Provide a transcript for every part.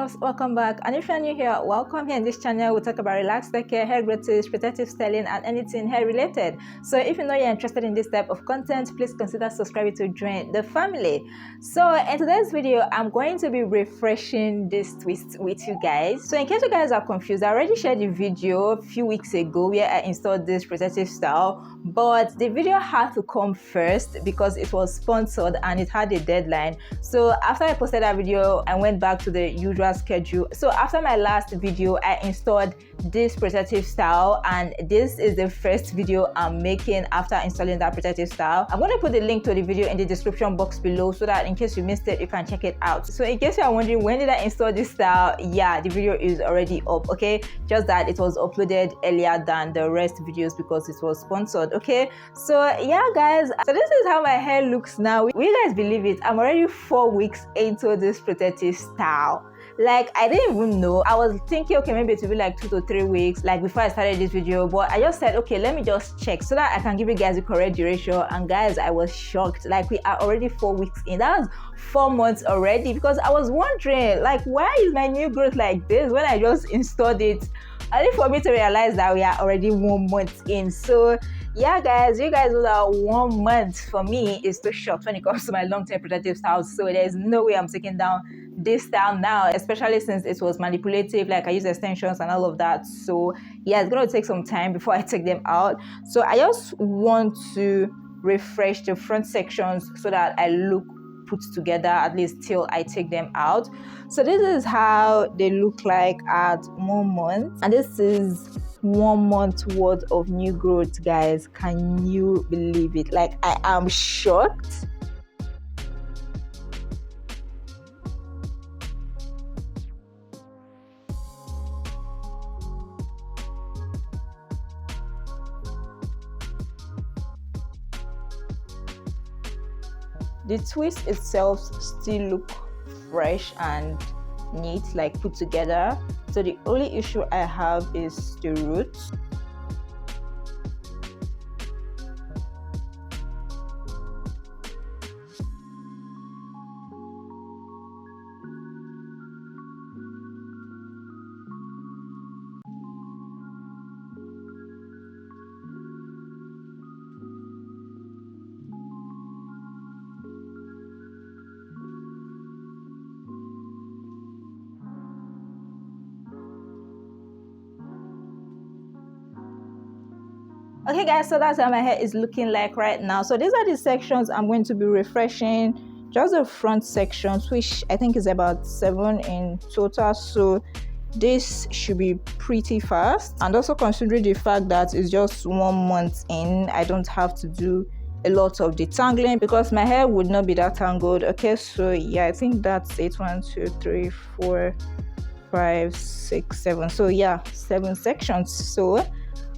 loves, welcome back. And if you're new here, welcome. Here in this channel we talk about relaxed hair, hair growth tips, protective styling, and anything hair related. So if you know you're interested in this type of content, please consider subscribing to join the family. So in today's video, I'm going to be refreshing this twist with you guys. So in case you guys are confused, I already shared the video a few weeks ago where I installed this protective style, but the video had to come first because it was sponsored and it had a deadline. So after I posted that video, I went back to the usual schedule. So after my last video, I installed this protective style, and this is the first video I'm making after installing that protective style. I'm going to put the link to the video in the description box below so that in case you missed it, you can check it out. So in case you're wondering when did I install this style, yeah, the video is already up, okay? Just that it was uploaded earlier than the rest videos because it was sponsored, okay? So yeah guys, so this is how my hair looks now. Will you guys believe it? I'm already 4 weeks into this protective style. Like, I didn't even know. I was thinking, okay, maybe it will be like 2 to 3 weeks, like before I started this video, but I just said, okay, let me just check so that I can give you guys the correct duration. And guys, I was shocked. Like, we are already 4 weeks in. That was 4 months already, because I was wondering, like, why is my new growth like this when I just installed it? Only for me to realize that we are already 1 month in. So yeah guys, you guys know that 1 month for me is too short when it comes to my long-term protective styles. So there's no way I'm taking down this style now, especially since it was manipulative, like I use extensions and all of that. So yeah, it's gonna take some time before I take them out. So I just want to refresh the front sections so that I look put together, at least till I take them out. So this is how they look like at 1 month, and this is 1 month worth of new growth, guys. Can you believe it? Like, I am shocked. The twist itself still look fresh and neat, like put together. So the only issue I have is the roots. Okay guys, so that's how my hair is looking like right now. So these are the sections I'm going to be refreshing. Just the front sections, which I think is about 7 in total. So this should be pretty fast. And also considering the fact that it's just 1 month in, I don't have to do a lot of detangling because my hair would not be that tangled. Okay, so yeah, I think that's 8, 1, 2, 3, 4, 5, 6, 7. So yeah, 7 sections. So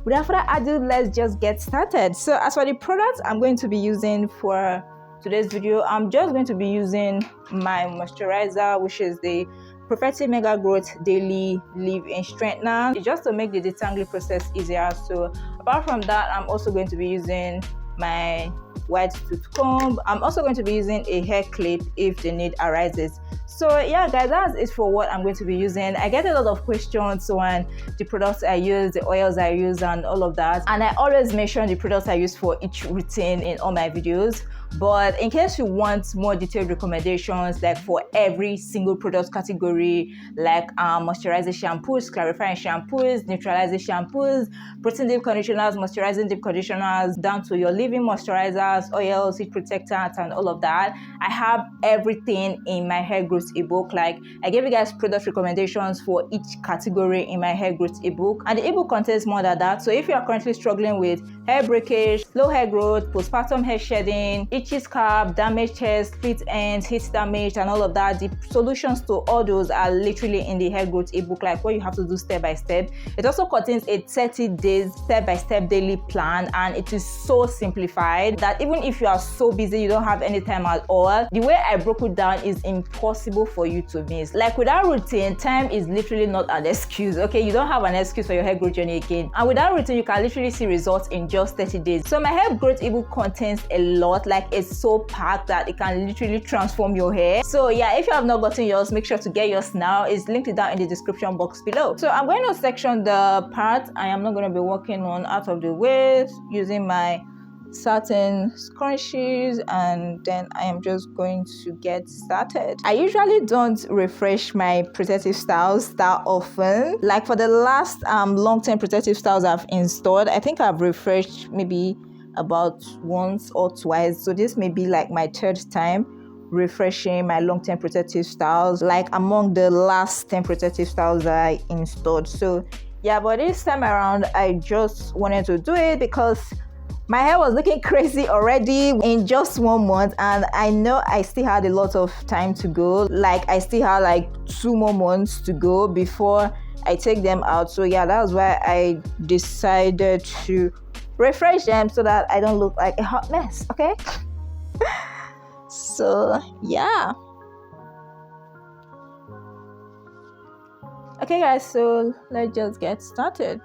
without further ado, let's just get started. So as for the products I'm going to be using for today's video, I'm just going to be using my moisturizer, which is the Perfective Mega Growth Daily Leave-In Strengthener. It's just to make the detangling process easier. So apart from that, I'm also going to be using my white tooth comb. I'm also going to be using a hair clip if the need arises. So yeah guys, that's it for what I'm going to be using. I get a lot of questions on the products I use, the oils I use, and all of that, and I always mention the products I use for each routine in all my videos. But in case you want more detailed recommendations, like for every single product category, like moisturizing shampoos, clarifying shampoos, neutralizing shampoos, protein deep conditioners, moisturizing deep conditioners, down to your leave-in moisturizers, oils, heat protectants, and all of that, I have everything in my hair growth ebook. Like, I gave you guys product recommendations for each category in my hair growth ebook, and the ebook contains more than that. So if you are currently struggling with hair breakage, slow hair growth, postpartum hair shedding, itchy scalp, damaged hair, split ends, heat damage, and all of that, the solutions to all those are literally in the hair growth ebook, like what you have to do step by step. It also contains a 30 days step-by-step daily plan, and it is so simplified that even if you are so busy you don't have any time at all, the way I broke it down is impossible impossible for you to miss. Like without routine, time is literally not an excuse. Okay, you don't have an excuse for your hair growth journey again. And without routine, you can literally see results in just 30 days. So my hair growth ebook contains a lot. Like it's so packed that it can literally transform your hair. So yeah, if you have not gotten yours, make sure to get yours now. It's linked down in the description box below. So I'm going to section the part I am not going to be working on out of the way using my satin scrunchies, and then I am just going to get started. I usually don't refresh my protective styles that often. Like for the last long-term protective styles I've installed, I think I've refreshed maybe about once or twice. So this may be like my third time refreshing my long-term protective styles, like among the last 10 protective styles that I installed. So yeah, but this time around I just wanted to do it because my hair was looking crazy already in just 1 month, and I know I still had a lot of time to go. Like I still had like 2 more months to go before I take them out. So yeah, that was why I decided to refresh them so that I don't look like a hot mess. Okay. So yeah. Okay guys, so let's just get started.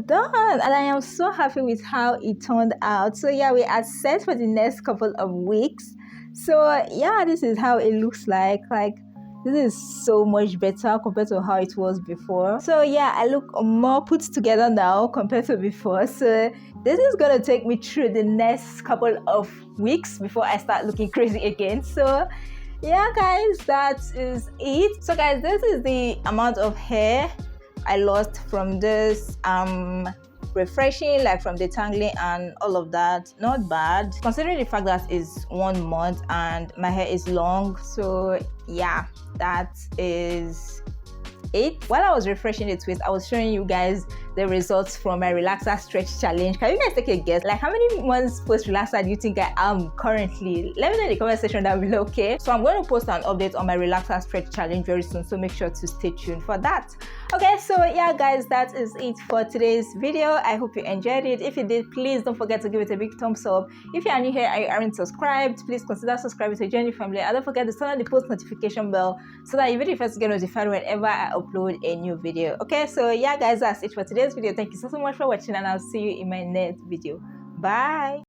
done, and I am so happy with how it turned out. So yeah, we are set for the next couple of weeks. So yeah, this is how it looks like. This is so much better compared to how it was before. So yeah, I look more put together now compared to before. So this is gonna take me through the next couple of weeks before I start looking crazy again. So yeah guys, that is it. So guys, this is the amount of hair I lost from this refreshing, like from detangling and all of that. Not bad considering the fact that it's 1 month and my hair is long. So yeah, that is it. While I was refreshing the twist, I was showing you guys the results from my relaxer stretch challenge. Can you guys take a guess? Like, how many months post relaxer do you think I am currently? Let me know in the comment section down below, okay? So I'm going to post an update on my relaxer stretch challenge very soon, so make sure to stay tuned for that. Okay, so yeah guys, that is it for today's video. I hope you enjoyed it. If you did, please don't forget to give it a big thumbs up. If you are new here and you aren't subscribed, please consider subscribing to join the family, and don't forget to turn on the post notification bell so that you'll be the first to get notified whenever I upload a new video. Okay, so yeah guys, that's it for today's video. Thank you so much for watching, and I'll see you in my next video. Bye.